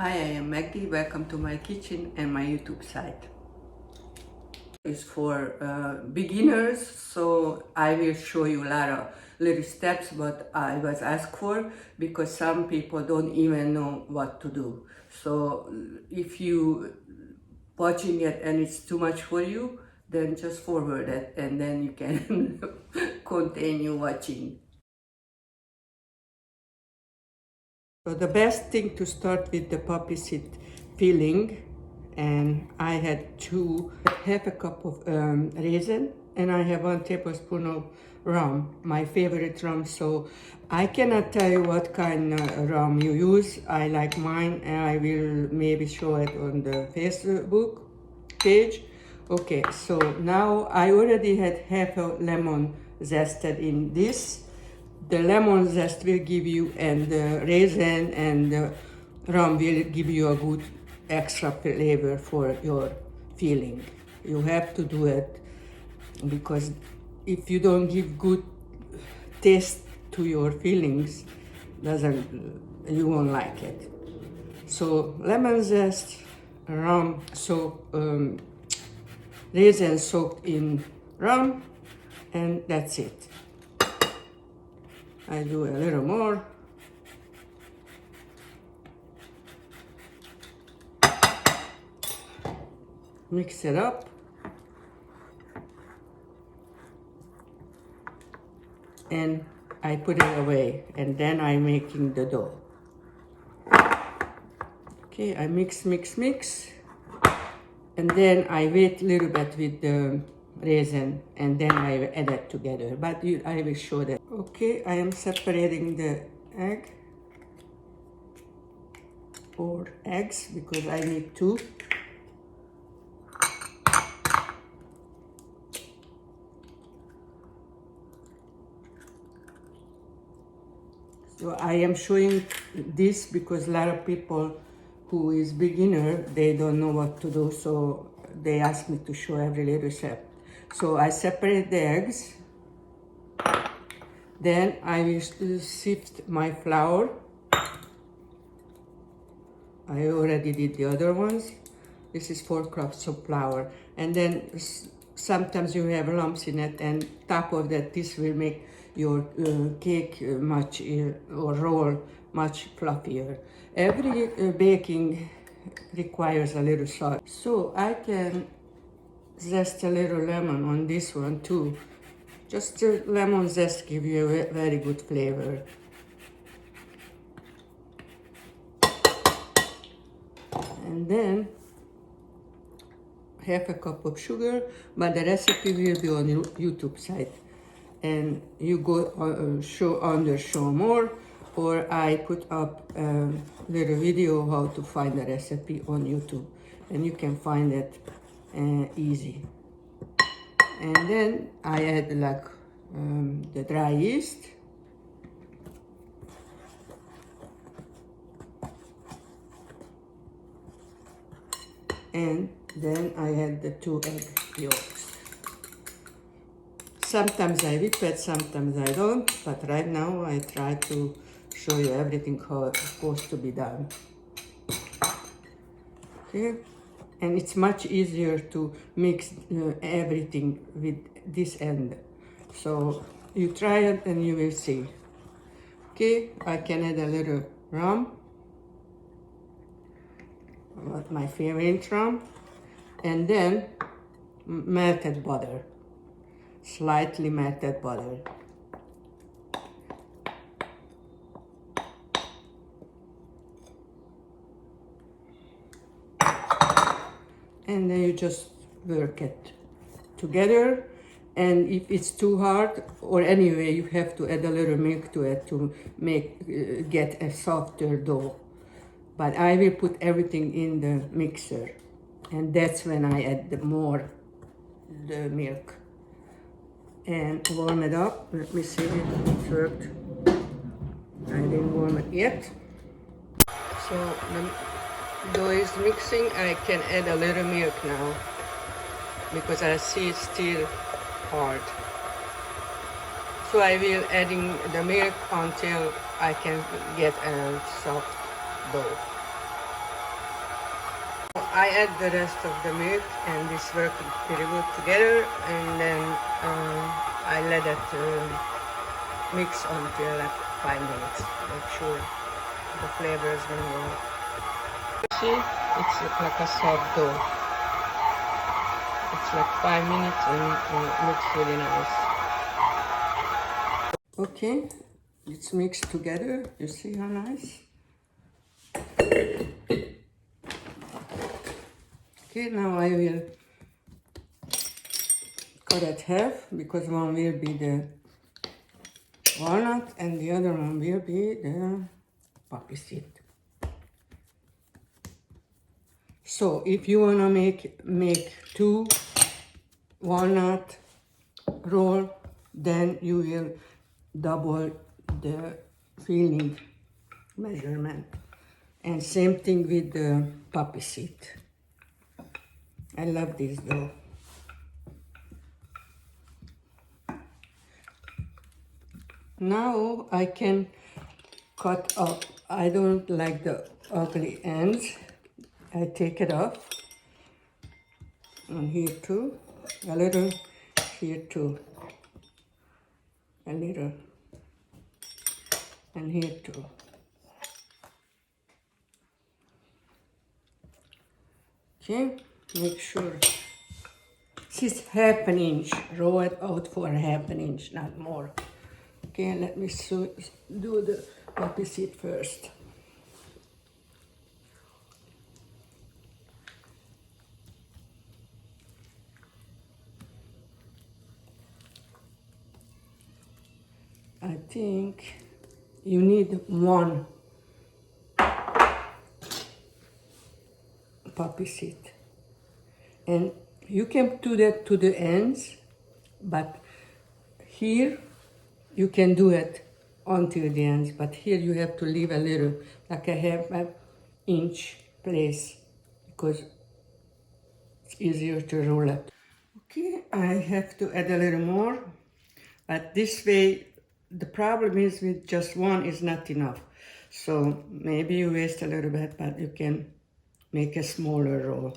Hi, I am Magdi. Welcome to my kitchen and my YouTube site. It's for beginners, so I will show you a lot of little steps what I was asked for because some people don't even know what to do. So if you watching it and it's too much for you, then just forward it and then you can continue watching. So the best thing to start with the poppy seed filling, and I had half a cup of raisin, and I have 1 tablespoon of rum, my favorite rum. So I cannot tell you what kind of rum you use. I like mine, and I will maybe show it on the Facebook page. Okay, so now I already had half a lemon zested in this. The lemon zest will give you, and the raisin and the rum will give you a good extra flavor for your filling. You have to do it because if you don't give good taste to your fillings, you won't like it. So lemon zest, rum, raisin soaked in rum, and that's it. I do a little more. Mix it up. And I put it away, and then I'm making the dough. Okay, I mix, and then I wait a little bit with the raisin, and then I add it together. But I will show that. Okay, I am separating the egg or eggs because I need two. So I am showing this because a lot of people who is beginner, they don't know what to do, so they ask me to show every little step. So I separate the eggs. Then I will sift my flour. I already did the other ones. This is 4 cups of flour. And then sometimes you have lumps in it, and top of that, this will make your cake or roll much fluffier. Every baking requires a little salt. So I can zest a little lemon on this one too. Just the lemon zest gives you a very good flavor. And then half a cup of sugar, but the recipe will be on YouTube site. And you go show more, or I put up a little video how to find the recipe on YouTube, and you can find it easy. And then I add the dry yeast. And then I add the 2 egg yolks. Sometimes I whip it, sometimes I don't, but right now I try to show you everything how it's supposed to be done. Okay, and it's much easier to mix everything with this end. So you try it and you will see. Okay, I can add a little rum, my favorite rum, and then melted butter, slightly melted butter. And then you just work it together. And if it's too hard, or anyway, you have to add a little milk to it to get a softer dough. But I will put everything in the mixer, and that's when I add the milk. And warm it up. Let me see if it worked. I didn't warm it yet. So the dough is mixing. I can add a little milk now because I see it's still hard. So I will adding the milk until I can get a soft dough. I add the rest of the milk and this works very good together, and then I let it mix until like 5 minutes. Make sure the flavors will go. See, it's like a soft dough. It's like 5 minutes and it looks really nice. Okay, it's mixed together. You see how nice? Okay, now I will cut it half because one will be the walnut and the other one will be the poppy seed. So if you wanna make 2 walnut roll, then you will double the filling measurement. And same thing with the poppy seed. I love this dough. Now I can cut up. I don't like the ugly ends. I take it off. And here too. A little here too. A little. And here too. Okay, make sure. This is half an inch. Roll it out for half an inch, not more. Okay, let me do the poppy seed first. I think you need 1 poppy seed. And you can do that to the ends, but here you can do it until the ends, but here you have to leave a little, like a half an inch place, because it's easier to roll it. Okay, I have to add a little more, but this way, the problem is with just 1 is not enough. So maybe you waste a little bit, but you can make a smaller roll.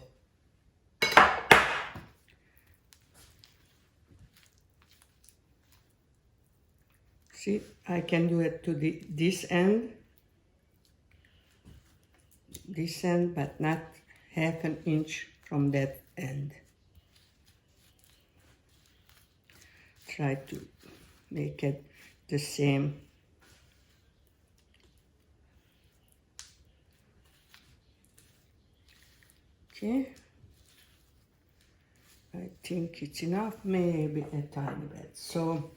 See, I can do it to this end, but not half an inch from that end. Try to make it the same. Okay, I think it's enough, maybe a tiny bit. So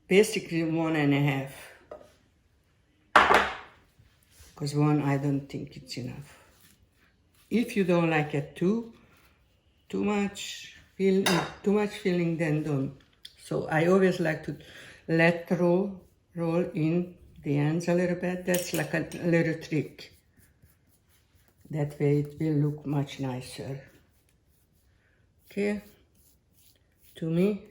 basically 1.5, because 1 I don't think it's enough. If you don't like it too much filling, then don't. So I always like to let roll in the ends a little bit. That's like a little trick. That way it will look much nicer. Okay, to me.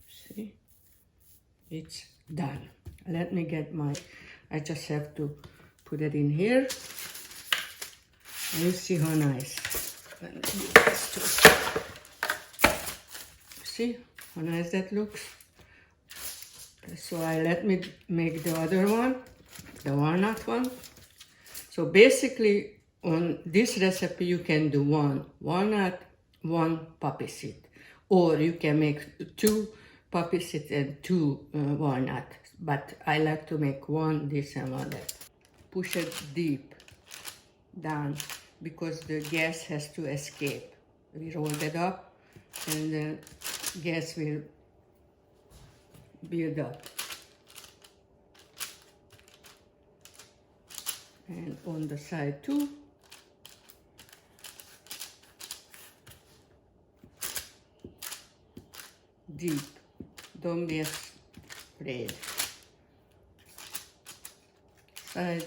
See, it's done. Let me get I just have to put it in here. And you see how nice. See how nice that looks? So let me make the other one, the walnut one. So basically on this recipe you can do 1 walnut, 1 poppy seed. Or you can make 2 poppy seeds and 2 walnut. But I like to make 1 this and 1 that. Push it deep down because the gas has to escape. We rolled it up and the gas will build up. And on the side too. Deep. Don't be afraid. Side.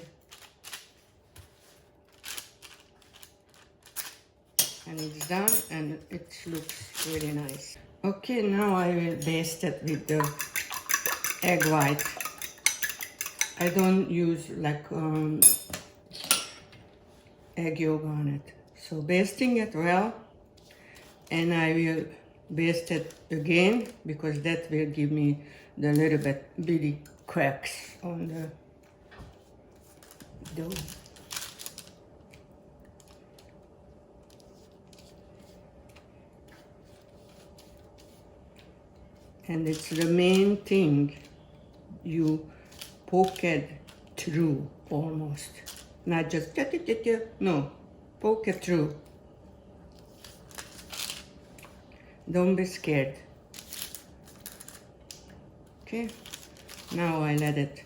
And it's done and it looks really nice. Okay, now I will baste it with the egg white. I don't use like egg yolk on it. So basting it well, and I will baste it again because that will give me the little bit bitty cracks on the dough. And it's the main thing, you poke it through almost, not just no, poke it through. Don't be scared. Okay, now I let it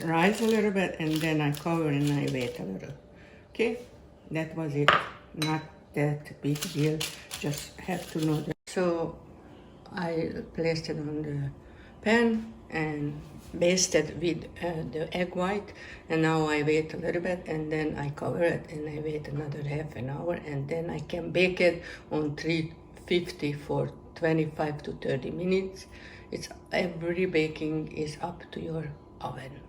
rise a little bit and then I cover and I wait a little. Okay, that was it. Not that big deal, just have to know that. So I placed it on the pan and basted with the egg white, and now I wait a little bit and then I cover it and I wait another half an hour, and then I can bake it on 350 for 25 to 30 minutes. It's every baking is up to your oven.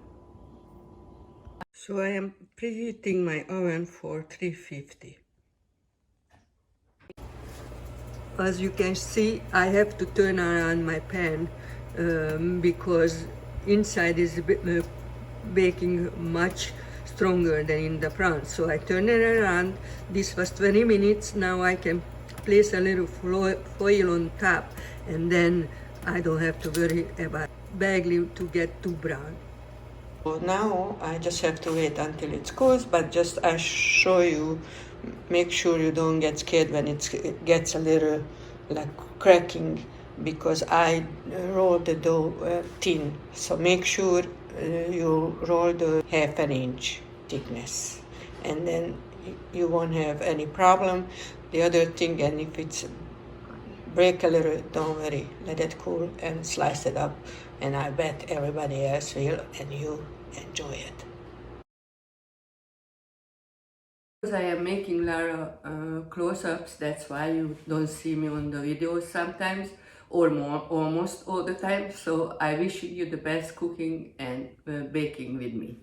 So I am preheating my oven for 350. As you can see, I have to turn around my pan because inside is baking much stronger than in the front. So I turn it around. This was 20 minutes. Now I can place a little foil on top, and then I don't have to worry about beigli to get too brown. So now I just have to wait until it cools, but just I show you, make sure you don't get scared when it gets a little like cracking, because I roll the dough thin. So make sure you roll the half an inch thickness, and then you won't have any problem. The other thing, and if it's break a little, don't worry, let it cool and slice it up, and I bet everybody else will, and you enjoy it. Because I am making a lot of close-ups, that's why you don't see me on the videos sometimes, or more, almost all the time. So I wish you the best cooking and baking with me.